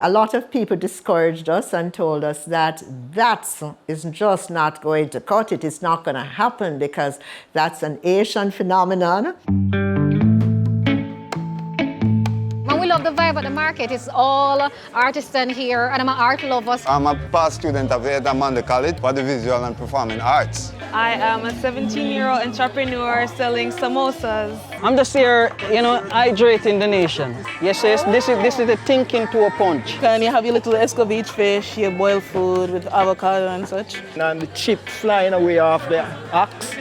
A lot of people discouraged us and told us that is just not going to cut it. It's not going to happen because that's an Asian phenomenon. We love the vibe at the market. It's all artisan here, and I'm an art lover. I'm a past student of Eartha College for the Visual and Performing Arts. I am a 17-year-old entrepreneur selling samosas. I'm just here, hydrating the nation. Yes, this is the thinking to a punch. And you have your little escovitch fish, your boiled food with avocado and such. And the chip flying away off the axe.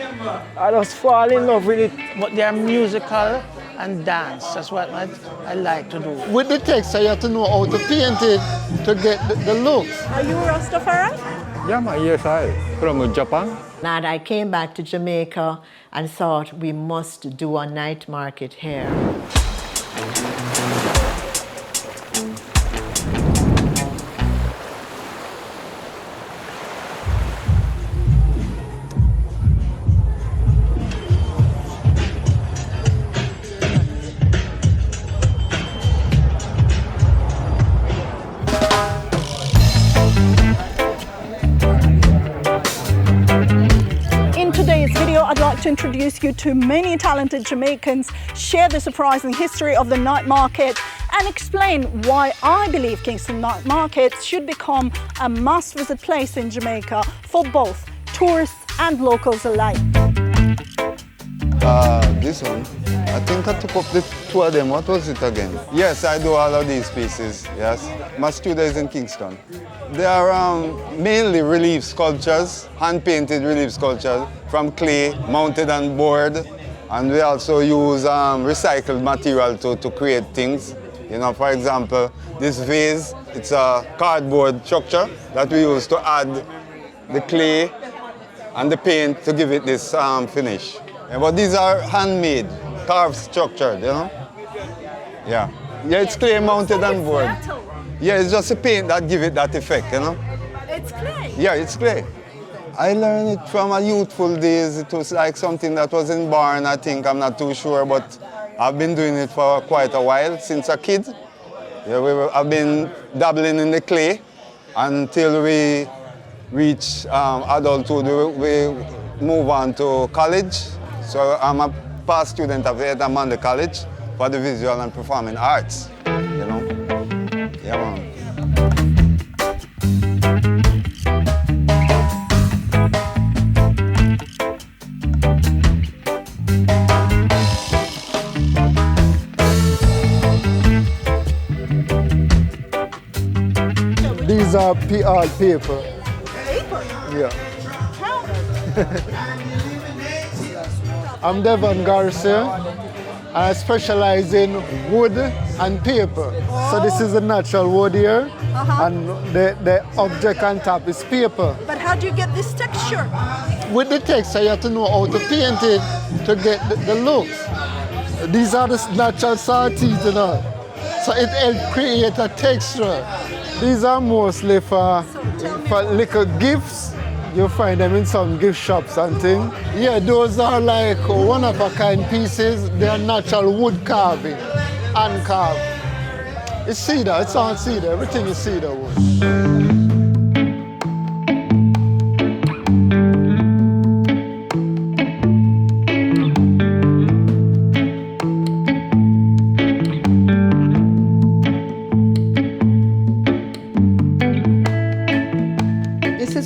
I just fall in love with it. But they're musical and dance. That's what I like to do. With the texture, you have to know how to paint it to get the looks. Are you Rastafari? Yeah, yes, I from Japan. And I came back to Jamaica and thought we must do a night market here. I'd like to introduce you to many talented Jamaicans, share the surprising history of the night market, and explain why I believe Kingston Night Market should become a must-visit place in Jamaica for both tourists and locals alike. This one, I think I took up the two of them. What was it again? Yes, I do all of these pieces, yes. My studio is in Kingston. They are mainly relief sculptures, hand-painted relief sculptures from clay, mounted on board. And we also use recycled material to create things. For example, this vase, it's a cardboard structure that we use to add the clay and the paint to give it this finish. But these are handmade, carved structured, Yeah. Yeah, it's clay mounted on board. Yeah, it's just a paint that gives it that effect, It's clay? Yeah, it's clay. I learned it from a youthful days. It was like something that was in barn, I think. I'm not too sure, but I've been doing it for quite a while, since a kid. Yeah, I've been dabbling in the clay until we reach adulthood. We move on to college. So I'm a past student of Eartha College for the Visual and Performing Arts, Yeah, man. These are PR paper. Paper? Yeah. How? I'm Devon, Garcia. I specialize in wood and paper. So this is a natural wood here, and the object on top is paper. But how do you get this texture? With the texture, you have to know how to paint it to get the looks. These are the natural saw teeth, so it helps create a texture. These are mostly for little gifts. You find them in some gift shops and things. Yeah, those are like one-of-a-kind pieces. They are natural wood carving, hand carved. It's cedar, it's all cedar. Everything is cedar wood.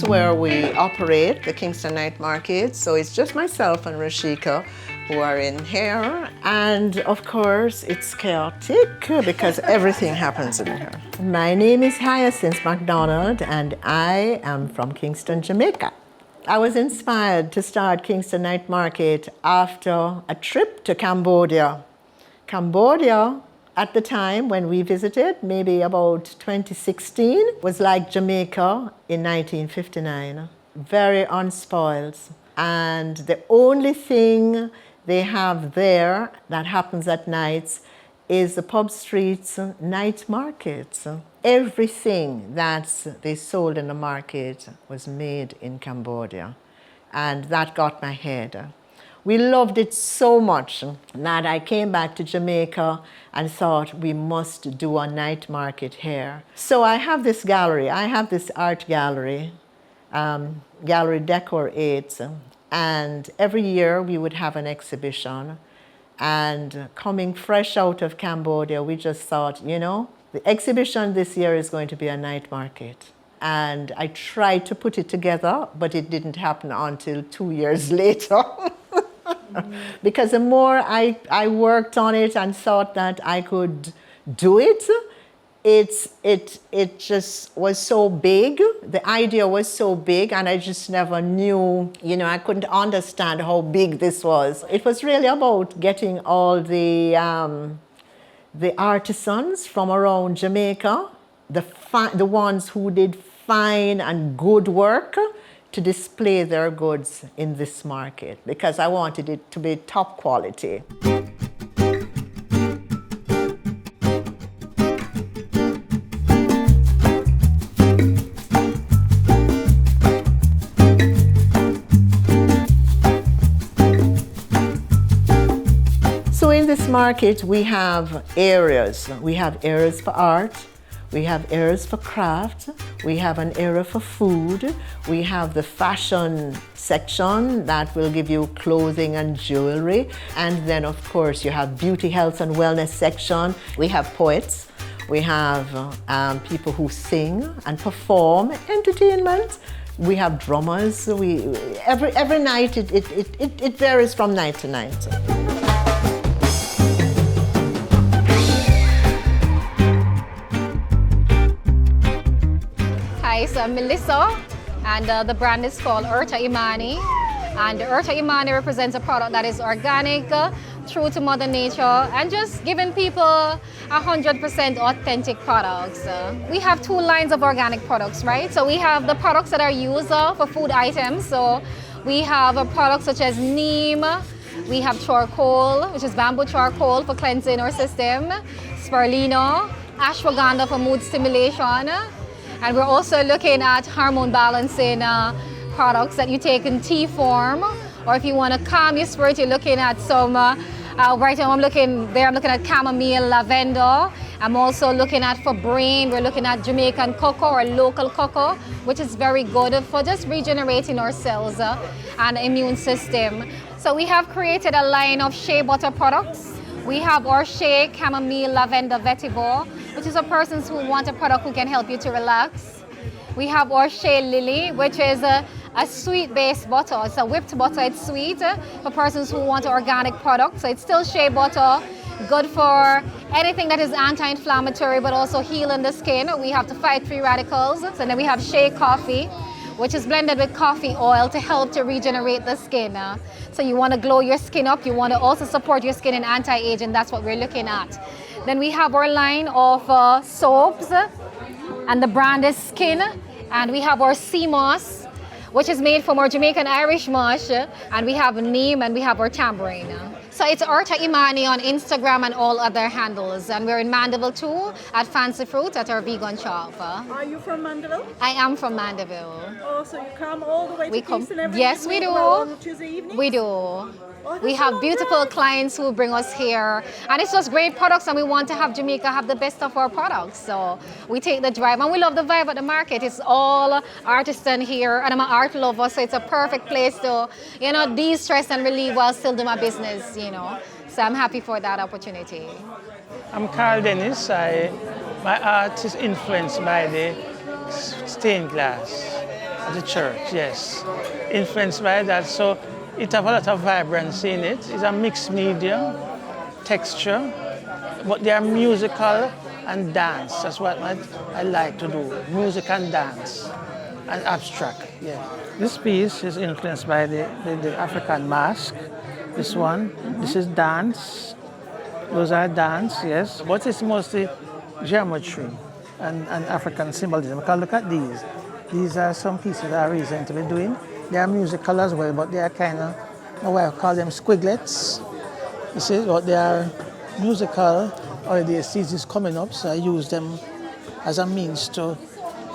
Where we operate the Kingston Night Market. So it's just myself and Rashika who are in here. And of course, it's chaotic because everything happens in here. My name is Hyacinth McDonald and I am from Kingston, Jamaica. I was inspired to start Kingston Night Market after a trip to Cambodia. Cambodia, at the time when we visited, maybe about 2016, was like Jamaica in 1959, very unspoiled. And the only thing they have there that happens at nights is the pub streets night markets. Everything that they sold in the market was made in Cambodia. And that got my head. We loved it so much that I came back to Jamaica and thought we must do a night market here. So I have this gallery, I have this art gallery, Gallery Decor 8, and every year we would have an exhibition. And coming fresh out of Cambodia, we just thought, you know, the exhibition this year is going to be a night market. And I tried to put it together, but it didn't happen until 2 years later. Because the more I worked on it and thought that I could do it, it just was so big. The idea was so big, and I just never knew, you know, I couldn't understand how big this was. It was really about getting all the artisans from around Jamaica, the ones who did fine and good work, to display their goods in this market, because I wanted it to be top quality. So in this market, we have areas. We have areas for art, we have areas for craft, we have an area for food, we have the fashion section that will give you clothing and jewelry, and then of course you have beauty, health and wellness section. We have poets, we have people who sing and perform, entertainment. We have drummers. Every night it varies from night to night. Hi, so I'm Mellissa, and the brand is called Eartha Imani. And Eartha Imani represents a product that is organic, true to Mother Nature, and just giving people 100% authentic products. We have 2 lines of organic products, right? So we have the products that are used for food items. So we have products such as neem, we have charcoal, which is bamboo charcoal for cleansing our system, spirulina, ashwagandha for mood stimulation. And we're also looking at hormone balancing products that you take in tea form, or if you want to calm your spirit, you're looking at some, right now I'm looking at chamomile, lavender. I'm also looking at for brain, we're looking at Jamaican cocoa or local cocoa, which is very good for just regenerating our cells and immune system. So we have created a line of shea butter products. We have our shea chamomile lavender vetiver, which is for persons who want a product who can help you to relax. We have our shea lily, which is a sweet-based butter. It's a whipped butter, it's sweet for persons who want organic products. So it's still shea butter, good for anything that is anti-inflammatory, but also healing the skin. We have to fight free radicals. And then we have shea coffee, which is blended with coffee oil to help to regenerate the skin. So you want to glow your skin up, you want to also support your skin in anti-aging, that's what we're looking at. Then we have our line of soaps, and the brand is Skin. And we have our sea moss, which is made from our Jamaican Irish moss, and we have neem, and we have our tambourine. So it's Eartha Imani on Instagram and all other handles. And we're in Mandeville too, at Fancy Fruit, at our vegan shop. Are you from Mandeville? I am from Mandeville. Oh, so you come all the way to Kingston every Yes, evening? we do. On Tuesday evening? We do. We have beautiful clients who bring us here, and it's just great products, and we want to have Jamaica have the best of our products. So we take the drive, and we love the vibe at the market. It's all artisan here, and I'm an art lover, so it's a perfect place to, you know, de-stress and relieve while still do my business, you know. So I'm happy for that opportunity. I'm Carl Dennis. My art is influenced by the stained glass of the church, yes. Influenced by that, so it has a lot of vibrancy in it. It's a mixed media, texture, but they are musical and dance. That's what I like to do, music and dance, and abstract, yeah. This piece is influenced by the African mask, this one. This is dance. Those are dance, yes, but it's mostly geometry and African symbolism. Because look at these. These are some pieces that are recently doing. They are musical as well, but they are kind of, I call them squiglets. You see, but they are musical. Already the season is coming up, so I use them as a means to,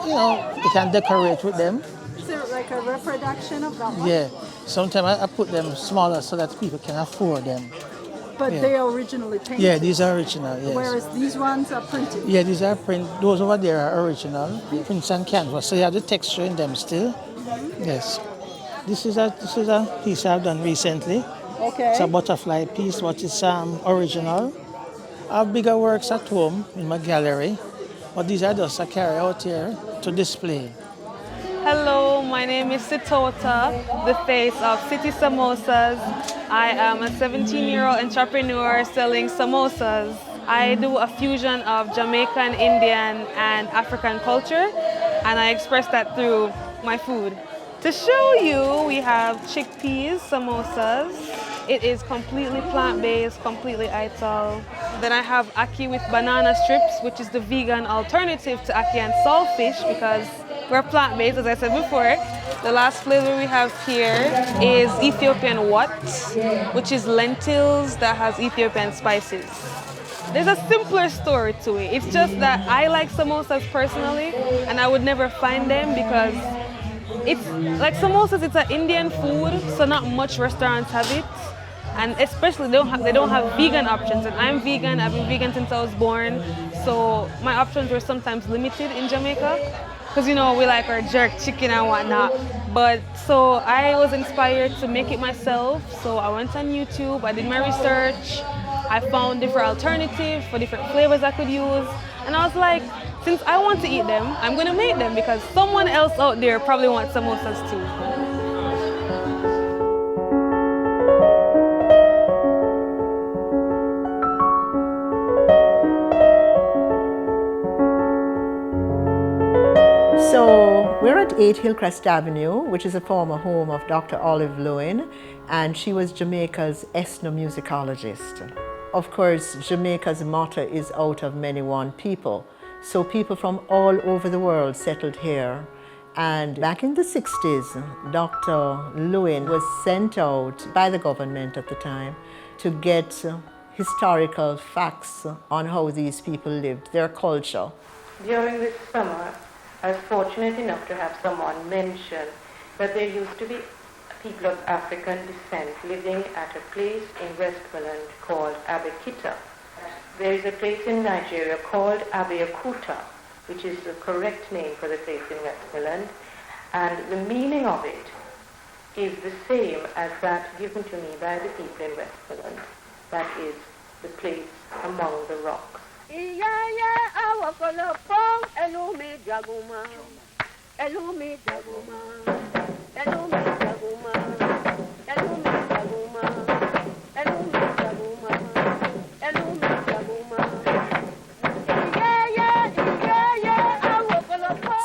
you know, you can decorate with them. So like a reproduction of that one? Yeah. Sometimes I put them smaller so that people can afford them. But Yeah. they are originally painted? Yeah, these are original, yes. Whereas these ones are printed? Yeah, these are print. Those over there are original. Prints and canvas. So you have the texture in them still. Yes. This is a piece I've done recently. Okay. It's a butterfly piece, what is original. I have bigger works at home in my gallery, but these are just I carry out here to display. Hello, my name is Sitota, the face of City Samosas. I am a 17-year-old entrepreneur selling samosas. I do a fusion of Jamaican, Indian, and African culture, and I express that through my food. To show you, we have chickpeas samosas. It is completely plant-based, completely Ital. Then I have ackee with banana strips, which is the vegan alternative to ackee and saltfish because we're plant-based, as I said before. The last flavor we have here is Ethiopian wat, which is lentils that has Ethiopian spices. There's a simpler story to it. It's just that I like samosas personally, and I would never find them because it's like samosas, it's an Indian food, so not much restaurants have it. And especially they don't have vegan options. And I'm vegan, I've been vegan since I was born. So my options were sometimes limited in Jamaica. Because, you know, we like our jerk chicken and whatnot. But so I was inspired to make it myself. So I went on YouTube, I did my research. I found different alternatives for different flavors I could use. And I was like, since I want to eat them, I'm going to make them because someone else out there probably wants samosas too. So we're at 8 Hillcrest Avenue, which is a former home of Dr. Olive Lewin, and she was Jamaica's ethnomusicologist. Of course, Jamaica's motto is out of many one people. So people from all over the world settled here. And back in the 60s, Dr. Lewin was sent out by the government at the time to get historical facts on how these people lived, their culture. During this summer, I was fortunate enough to have someone mention that there used to be people of African descent living at a place in Westmoreland called Abekita. There is a place in Nigeria called Abeokuta, which is the correct name for the place in Westmoreland, and the meaning of it is the same as that given to me by the people in Westmoreland. That is the place among the rocks.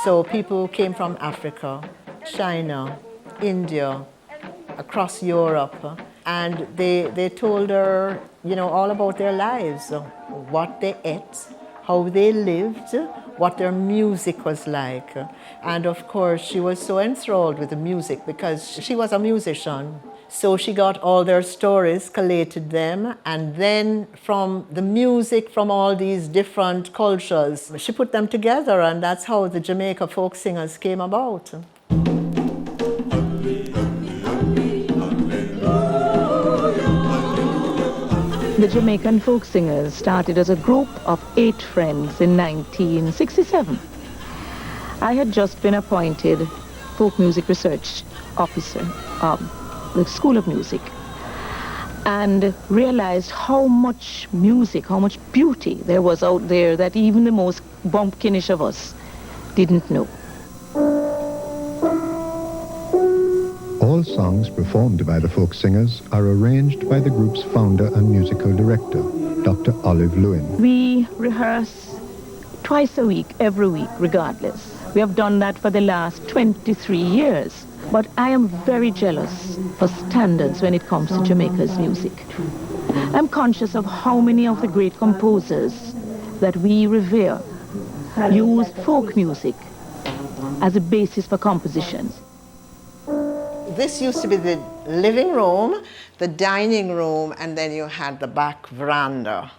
So people came from Africa, China, India, across Europe, and they told her, you know, all about their lives, what they ate, how they lived, what their music was like. And of course, she was so enthralled with the music because she was a musician. So she got all their stories, collated them, and then from the music from all these different cultures, she put them together, and that's how the Jamaican Folk Singers came about. The Jamaican Folk Singers started as a group of 8 friends in 1967. I had just been appointed folk music research officer of the School of Music and realized how much music, how much beauty there was out there that even the most bumpkinish of us didn't know. All songs performed by the folk singers are arranged by the group's founder and musical director, Dr. Olive Lewin. We rehearse twice a week, every week, regardless. We have done that for the last 23 years. But I am very jealous for standards when it comes to Jamaica's music. I'm conscious of how many of the great composers that we revere used folk music as a basis for compositions. This used to be the living room, the dining room, and then you had the back veranda.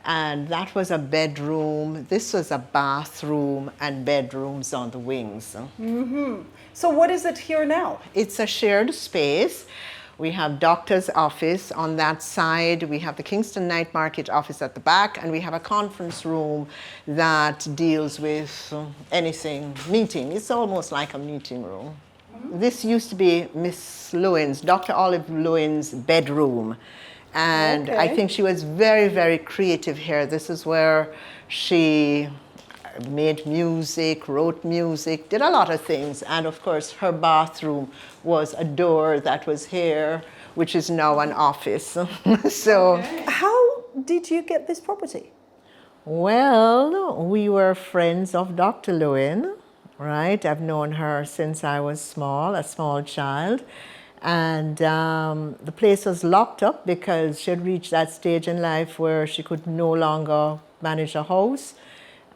And that was a bedroom. This was a bathroom and bedrooms on the wings. So what is it here now? It's a shared space. We have doctor's office on that side. We have the Kingston Night Market office at the back, and we have a conference room that deals with anything, meeting. It's almost like a meeting room. This used to be Miss Lewin's, Dr. Olive Lewin's bedroom. And I think she was very, very creative here. This is where she made music, wrote music, did a lot of things. And of course, her bathroom was a door that was here, which is now an office. So, how did you get this property? Well, we were friends of Dr. Lewin, right? I've known her since I was a small child. And the place was locked up because she had reached that stage in life where she could no longer manage a house.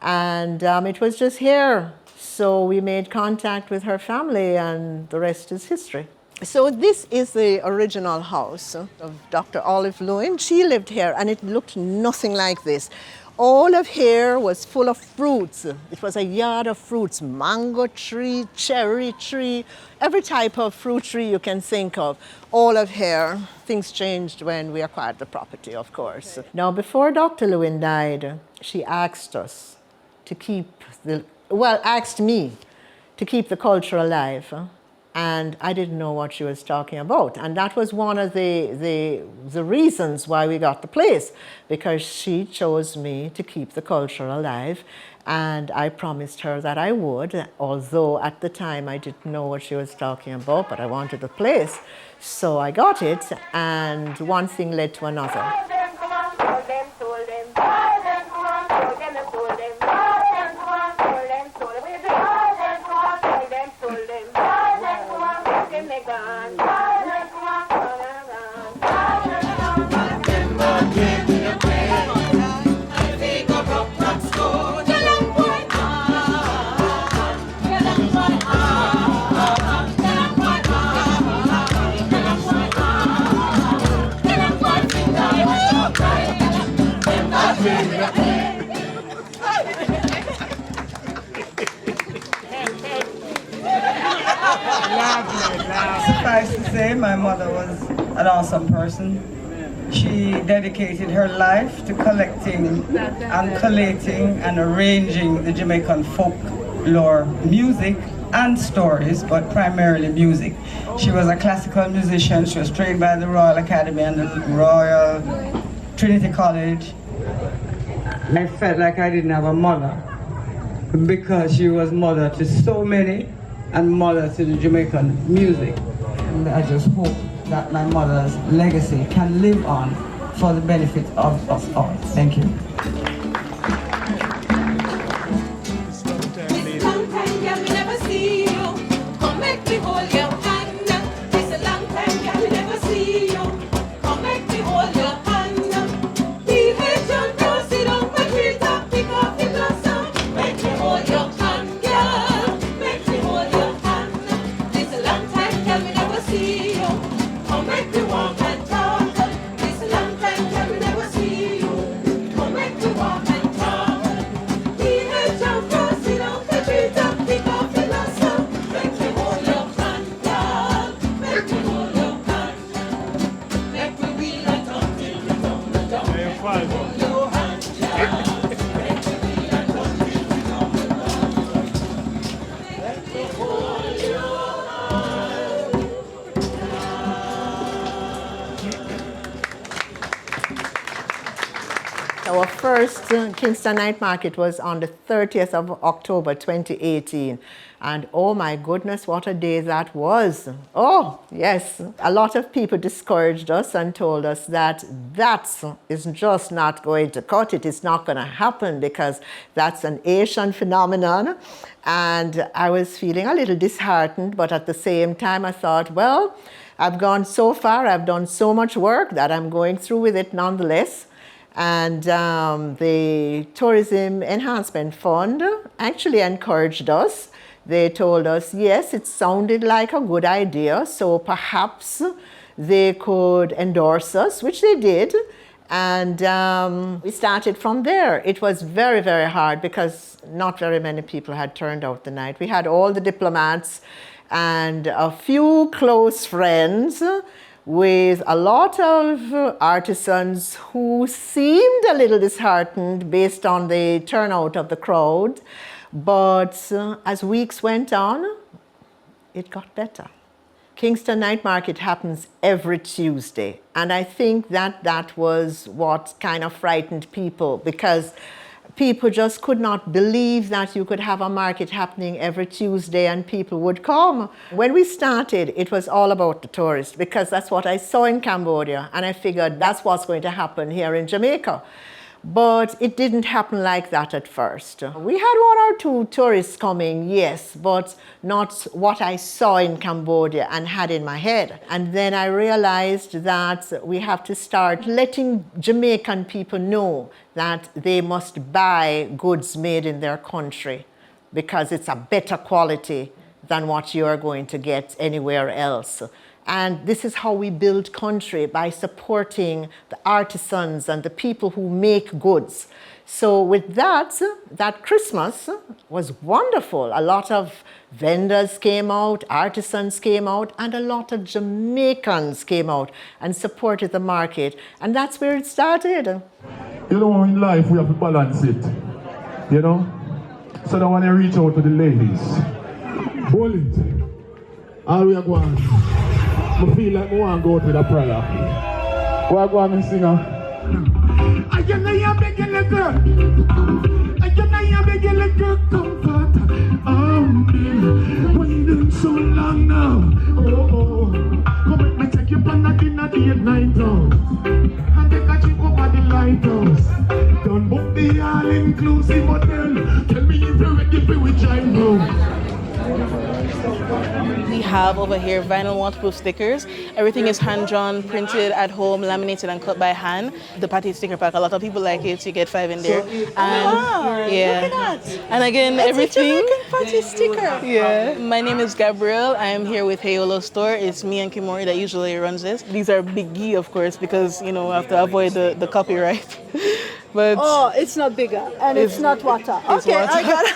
And it was just here. So we made contact with her family, and the rest is history. So this is the original house of Dr. Olive Lewin. She lived here, and it looked nothing like this. All of here was full of fruits. It was a yard of fruits, mango tree, cherry tree, every type of fruit tree you can think of. All of here. Things changed when we acquired the property, of course. Now, before Dr. Lewin died, she asked us to asked me to keep the culture alive. And I didn't know what she was talking about. And that was one of the reasons why we got the place, because she chose me to keep the culture alive. And I promised her that I would, although at the time I didn't know what she was talking about, but I wanted the place. So I got it, and one thing led to another. Suffice to say, my mother was an awesome person. She dedicated her life to collecting and collating and arranging the Jamaican folklore music and stories, but primarily music. She was a classical musician. She was trained by the Royal Academy and the Royal Trinity College. I felt like I didn't have a mother because she was mother to so many and mother to the Jamaican music. And I just hope that my mother's legacy can live on for the benefit of us all. Thank you. Our first Kingston Night Market was on the 30th of October 2018. And oh my goodness, what a day that was. Oh, yes. A lot of people discouraged us and told us that is just not going to cut it. It's not going to happen because that's an Asian phenomenon. And I was feeling a little disheartened, but at the same time I thought, well, I've gone so far, I've done so much work that I'm going through with it nonetheless. And the Tourism Enhancement Fund actually encouraged us. They told us, yes, it sounded like a good idea, so perhaps they could endorse us, which they did. And we started from there. It was very, very hard because not very many people had turned out the night. We had all the diplomats and a few close friends with a lot of artisans who seemed a little disheartened based on the turnout of the crowd. But as weeks went on, it got better. Kingston Night Market happens every Tuesday. And I think that was what kind of frightened people, because people just could not believe that you could have a market happening every Tuesday and people would come. When we started, it was all about the tourists, because that's what I saw in Cambodia, and I figured that's what's going to happen here in Jamaica. But it didn't happen like that at first. We had one or two tourists coming, yes, but not what I saw in Cambodia and had in my head. And then I realized that we have to start letting Jamaican people know that they must buy goods made in their country because it's a better quality than what you are going to get anywhere else. And this is how we build country, by supporting the artisans and the people who make goods. So with that Christmas was wonderful. A lot of vendors came out, artisans came out, and a lot of Jamaicans came out and supported the market. And that's where it started. You know, in life we have to balance it, you know? So I want to reach out to the ladies. Hold it. All we are going. I feel like I want to go to the prayer. What go on and sing? I can not beg you, little girl. I can not beg you, little girl. Comfort. Waiting so long now. Oh. Come let me take you on a dinner date night out. And take a trip over the lighthouse. Don't book the all-inclusive hotel. Tell me if you're ready for which I know. We have over here vinyl waterproof stickers. Everything is hand-drawn, printed at home, laminated and cut by hand. The party sticker pack, a lot of people like it. You get 5 in there. And yeah. Look at that. And again, It's everything. a Jamaican party sticker. Yeah. My name is Gabrielle. I am here with Heyollo store. It's me and Kimori that usually runs this. These are Big G, of course, because you know we have to avoid the copyright. But it's not bigger and it's not water. It's Okay, water. I got it.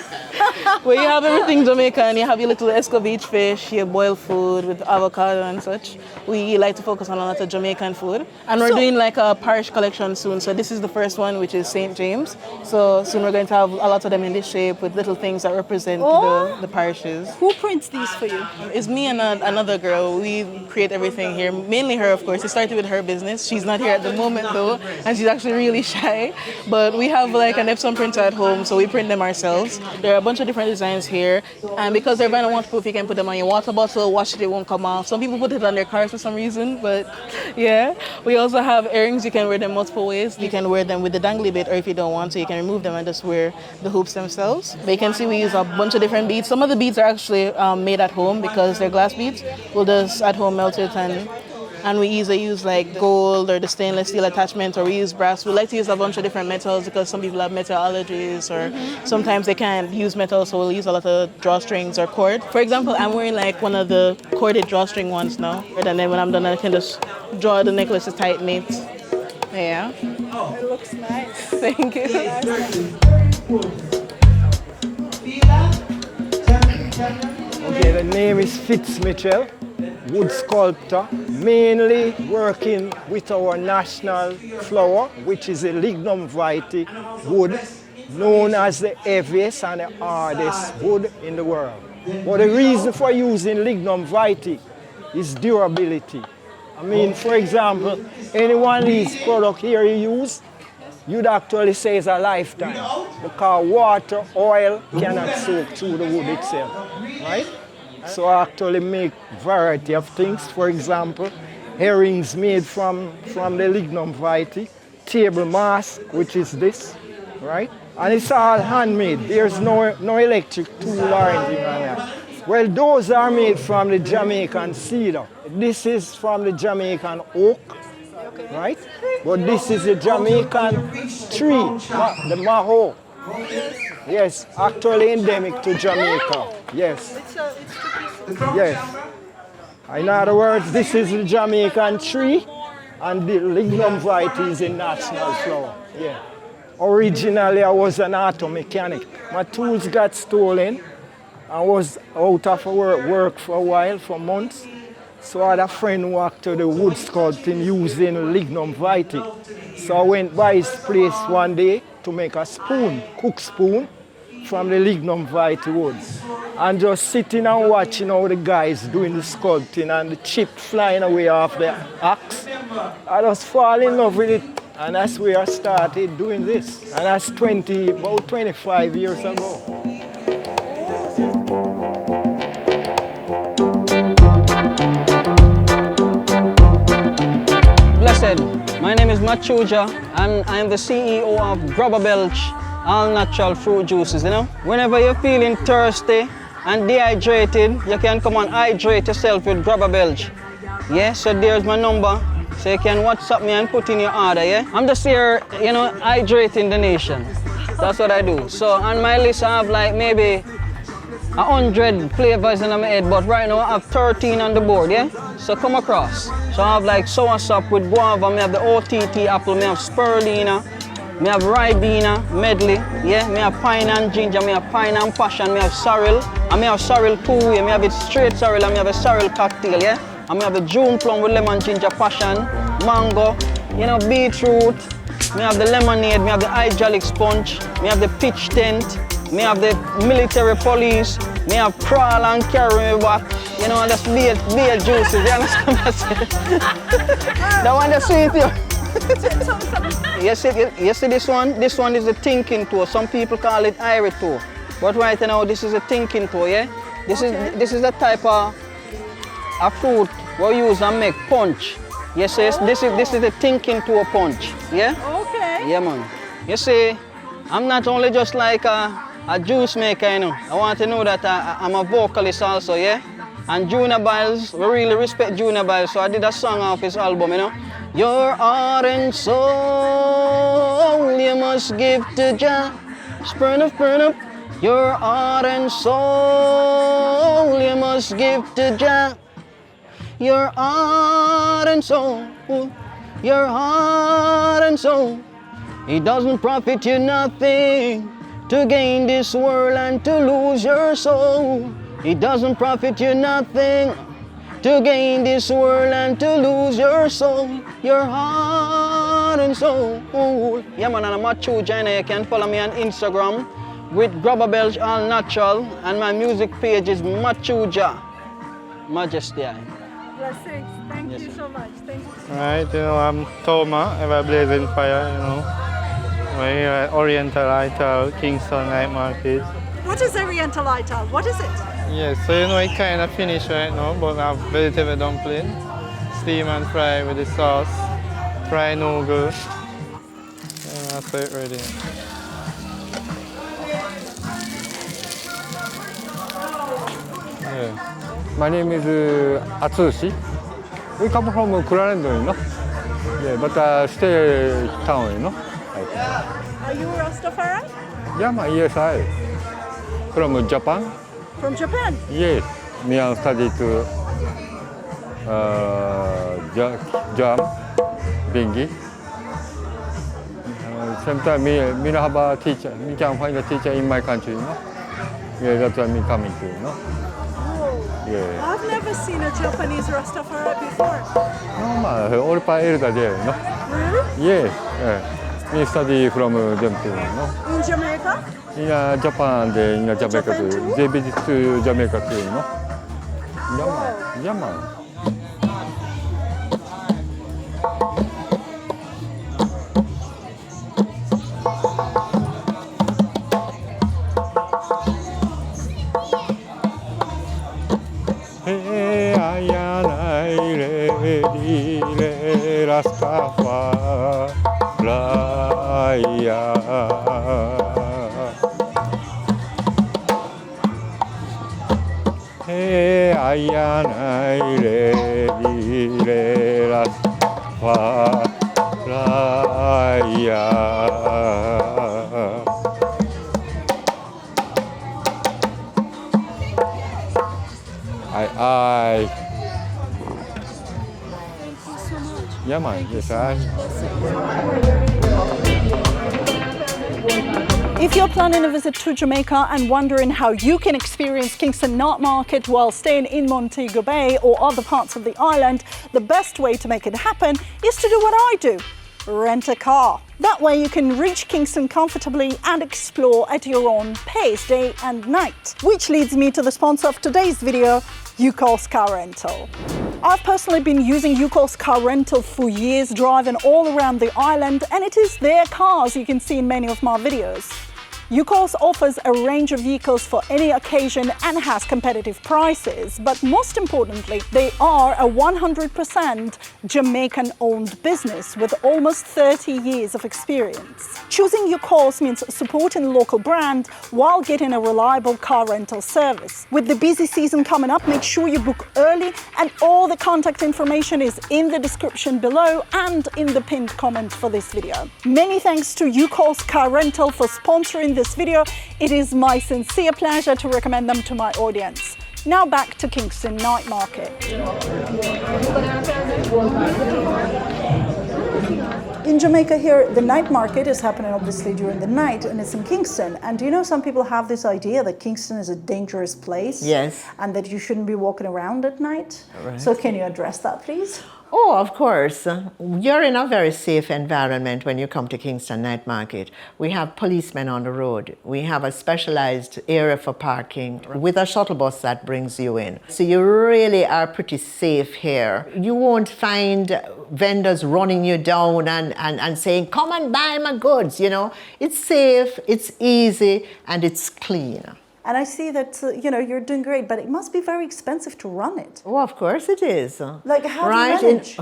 Well, you have everything Jamaican. You have your little escovitch fish, your boiled food with avocado and such. We like to focus on a lot of Jamaican food. And we're doing like a parish collection soon. So this is the first one, which is St. James. So soon we're going to have a lot of them in this shape with little things that represent the parishes. Who prints these for you? It's me and another girl. We create everything here. Mainly her, of course. It started with her business. She's not here at the moment though, and she's actually really shy. But we have like an Epson printer at home, so we print them ourselves. There are a bunch of different designs here, and because they're vinyl waterproof, you can put them on your water bottle, wash it, it won't come off. Some people put it on their cars for some reason, but yeah. We also have earrings. You can wear them multiple ways. You can wear them with the dangly bit, or if you don't want to, you can remove them and just wear the hoops themselves. But you can see we use a bunch of different beads. Some of the beads are actually made at home because they're glass beads. We'll just at home melt it and we either use like gold or the stainless steel attachment, or we use brass. We like to use a bunch of different metals because some people have metal allergies, or sometimes they can't use metal, so we'll use a lot of drawstrings or cord. For example, I'm wearing like one of the corded drawstring ones now, and then when I'm done I can just draw the necklace to tighten it. Yeah. It looks nice. Thank you. Okay, the name is Fitz Mitchell, wood sculptor, mainly working with our national flower, which is a Lignum Vitae wood, known as the heaviest and the hardest wood in the world. But the reason for using Lignum Vitae is durability. I mean, for example, any one of these products here you use, you'd actually say it's a lifetime, because water, oil cannot soak through the wood itself, right? So I actually make variety of things. For example, earrings made from the Lignum Vitae, table mask, which is this, right? And it's all handmade. There's no electric tool or anything like that. Well, those are made from the Jamaican cedar. This is from the Jamaican oak, right? But this is a Jamaican tree, the maho. Yes, actually endemic to Jamaica. Yes. Yes. In other words, this is the Jamaican tree, And the Lignum variety is a national flower. Yeah. Originally, I was an auto mechanic. My tools got stolen. I was out of work for a while, for months. So I had a friend who worked to the wood sculpting using Lignum Vitae. So I went by his place one day to make a spoon, cook spoon, from the Lignum Vitae woods. And just sitting and watching how the guys doing the sculpting and the chip flying away off the axe. I just fall in love with it. And that's where I started doing this. And that's about 25 years ago. Blessed, my name is Matrujah and I am the CEO of Belch, all natural fruit juices, you know. Whenever you're feeling thirsty and dehydrated, you can come and hydrate yourself with Belch. Yeah, so there's my number. So you can WhatsApp me and put in your order, yeah? I'm just here, you know, hydrating the nation. That's what I do. So on my list I have like maybe 100 flavors in my head, but right now I have 13 on the board, yeah? So come across. So I have like soursop with guava, I have the OTT apple, I have spirulina, I have ribena medley, yeah? I have pine and ginger, I have pine and passion, I have sorrel, and I have sorrel two-way, I have it straight sorrel, and I have a sorrel cocktail, yeah? And I have the June plum with lemon, ginger, passion, mango, you know, beetroot. I have the lemonade, I have the hydraulic sponge, I have the pitch tent, I have the military police, I have crawl and carry me back, you know, and that's beer juices, you understand what I said? That one that's sweet, you. You see this one? This one is a thinking toe. Some people call it irie toe. But right now, this is a thinking toe, yeah? This is the type of a fruit we use and make punch. Yes, this is the thinking to a punch. Yeah? Okay. Yeah, man. You see, I'm not only just like a juice maker, you know. I want to know that I'm a vocalist also, yeah? And Junior Biles, we really respect Junior Biles, so I did a song off his album, you know. Your heart and soul you must give to Jah. Burn up. Your heart and soul you must give to Jah. Your heart and soul, your heart and soul. It doesn't profit you nothing to gain this world and to lose your soul. It doesn't profit you nothing to gain this world and to lose your soul. Your heart and soul. Yeah, man, and I'm Matrujah. You can follow me on Instagram with Belch All Natural, and my music page is Matrujah Majesty. Blessings. Thank you so much. Thank you. Right, you know, I'm Tohma, ever blazing fire, you know. We're here at Oriental, Ital, Kingston Night Market. What is Oriental Ital? What is it? Yes, so you know it kind of finished right now, but I have vegetable dumpling, steam and fry with the sauce, fried noodles, and that's it ready. Yeah. My name is Jahtushi. We come from Clarendon, you know. Yeah, but stay town, you know. Are you Rastafari? Yeah, yes, I. From Japan. From Japan? Yes. Me and studied jam, bingi. Sometimes me have a teacher. Me can find a teacher in my country, you know. Yeah, that's why me coming to, you know. Yeah. I've never seen a Japanese Rastafari before. No, all by Eartha there, you know. Really? Yes. Me study from them too, you know. In Jamaica? In Japan, in Jamaica too. They visit to Jamaica too, you know. Yeah, man. Hey, ayanai le Rastafari. Hey, ayanai le Rastafari. Yeah, man. Yes, I. If you're planning a visit to Jamaica and wondering how you can experience Kingston Night Market while staying in Montego Bay or other parts of the island, the best way to make it happen is to do what I do. Rent a car. That way you can reach Kingston comfortably and explore at your own pace, day and night. Which leads me to the sponsor of today's video, Ucal's Car Rental. I've personally been using Ucal's Car Rental for years, driving all around the island, and it is their cars you can see in many of my videos. Ucal's offers a range of vehicles for any occasion and has competitive prices, but most importantly, they are a 100% Jamaican-owned business with almost 30 years of experience. Choosing Ucal's means supporting a local brand while getting a reliable car rental service. With the busy season coming up, make sure you book early, and all the contact information is in the description below and in the pinned comment for this video. Many thanks to Ucal's Car Rental for sponsoring this video. It is my sincere pleasure to recommend them to my audience. Now back to Kingston Night Market. In Jamaica here, the night market is happening obviously during the night, and it's in Kingston. And do you know some people have this idea that Kingston is a dangerous place? Yes. And that you shouldn't be walking around at night? Right. So can you address that, please? Oh, of course. You're in a very safe environment when you come to Kingston Night Market. We have policemen on the road. We have a specialized area for parking with a shuttle bus that brings you in. So you really are pretty safe here. You won't find vendors running you down and saying, come and buy my goods, you know. It's safe, it's easy, and it's clean. And I see that, you're doing great, but it must be very expensive to run it. Oh, of course it is. Like, how do you manage?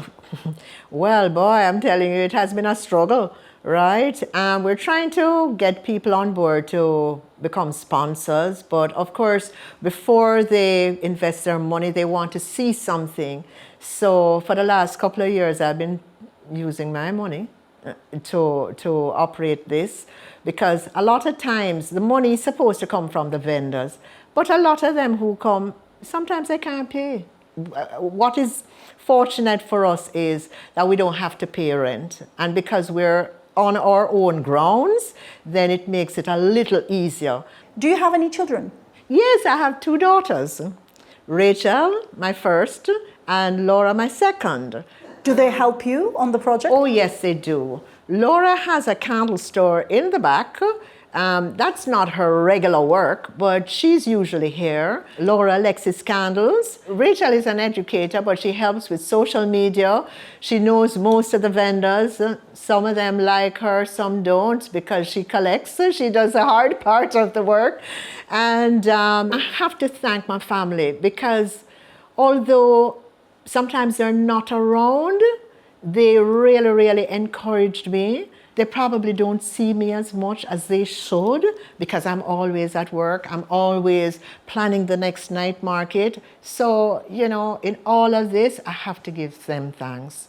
Well, boy, I'm telling you, it has been a struggle, right? We're trying to get people on board to become sponsors, but of course, before they invest their money, they want to see something. So for the last couple of years, I've been using my money to operate this, because a lot of times the money is supposed to come from the vendors, but a lot of them who come, sometimes they can't pay. What is fortunate for us is that we don't have to pay rent, and because we're on our own grounds, then it makes it a little easier. Do you have any children? Yes, I have 2 daughters. Rachel, my first, and Laura, my second. Do they help you on the project? Oh, yes, they do. Laura has a candle store in the back. That's not her regular work, but she's usually here. Laura Alexis Candles. Rachel is an educator, but she helps with social media. She knows most of the vendors. Some of them like her, some don't, because she collects. She does the hard part of the work. And I have to thank my family, because although sometimes they're not around, they really, really encouraged me. They probably don't see me as much as they should, because I'm always at work. I'm always planning the next night market. So, in all of this, I have to give them thanks.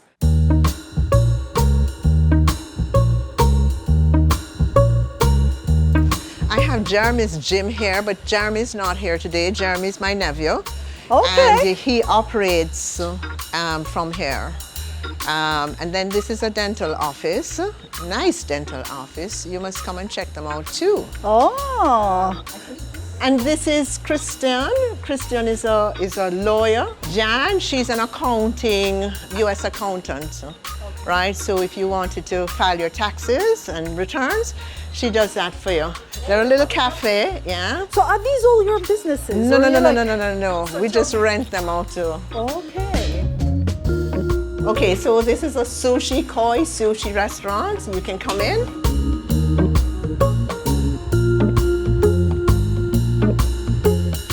I have Jeremy's gym here, but Jeremy's not here today. Jeremy's my nephew. Okay. And he operates from here. And then this is a dental office, nice dental office. You must come and check them out too. Oh. And this is Christian. Christian is a lawyer. Jan, she's an accounting, U.S. accountant, right? So if you wanted to file your taxes and returns, she does that for you. They're a little cafe, yeah. So are these all your businesses? No. We just rent them out too. Okay. Okay, so this is a sushi restaurant. You can come in.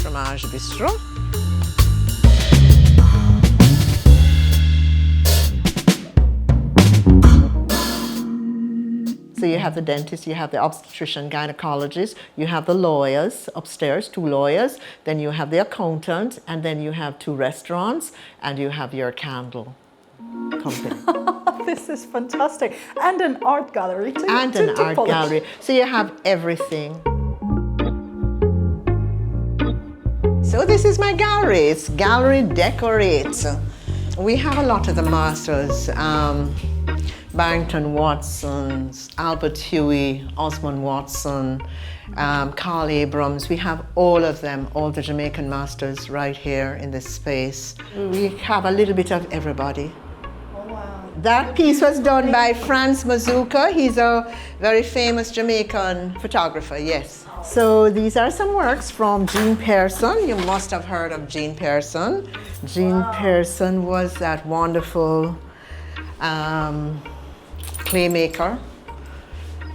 Fromage Bistro. So you have the dentist, you have the obstetrician, gynecologist, you have the lawyers upstairs, 2 lawyers, then you have the accountant, and then you have 2 restaurants, and you have your candle company. This is fantastic. And an art gallery too. And an art gallery. So you have everything. So this is my gallery. It's Gallery Decorates. We have a lot of the masters. Barrington Watson's, Albert Huey, Osmond Watson, Carl Abrams. We have all of them, all the Jamaican masters right here in this space. We have a little bit of everybody. That piece was done by Franz Mazuka. He's a very famous Jamaican photographer, yes. So these are some works from Jean Pearson. You must have heard of Jean Pearson. Jean Pearson was that wonderful claymaker,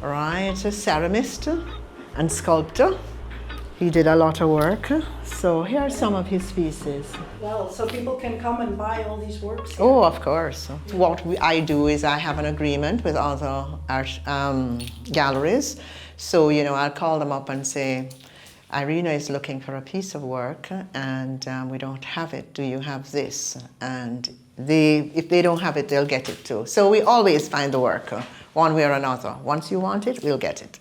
right, a ceramist and sculptor. He did a lot of work. So here are some of his pieces. Well, so people can come and buy all these works here? Oh, of course. What I do is I have an agreement with other art galleries. So, you know, I'll call them up and say, Irina is looking for a piece of work and we don't have it. Do you have this? And if they don't have it, they'll get it too. So we always find the work, one way or another. Once you want it, we'll get it.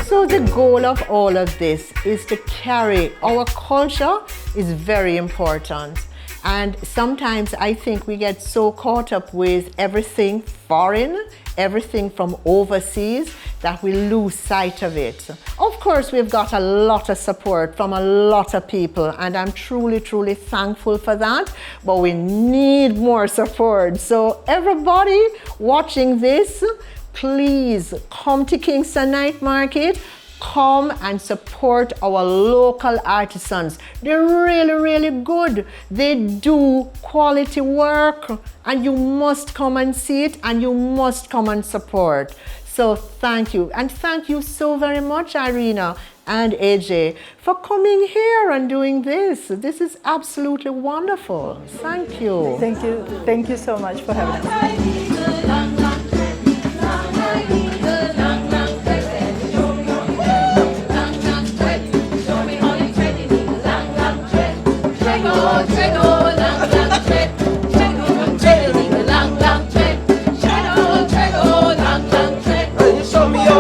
So the goal of all of this is to carry our culture is very important. And sometimes I think we get so caught up with everything foreign, everything from overseas, that we lose sight of it. Of course, we've got a lot of support from a lot of people, and I'm truly, truly thankful for that, but we need more support. So everybody watching this, please come to Kingston Night Market. Come and support our local artisans. They're really, really good. They do quality work, and you must come and see it, and you must come and support. So thank you. And thank you so very much, Irina and AJ, for coming here and doing this. This is absolutely wonderful. Thank you. Thank you. Thank you so much for having us. Show me your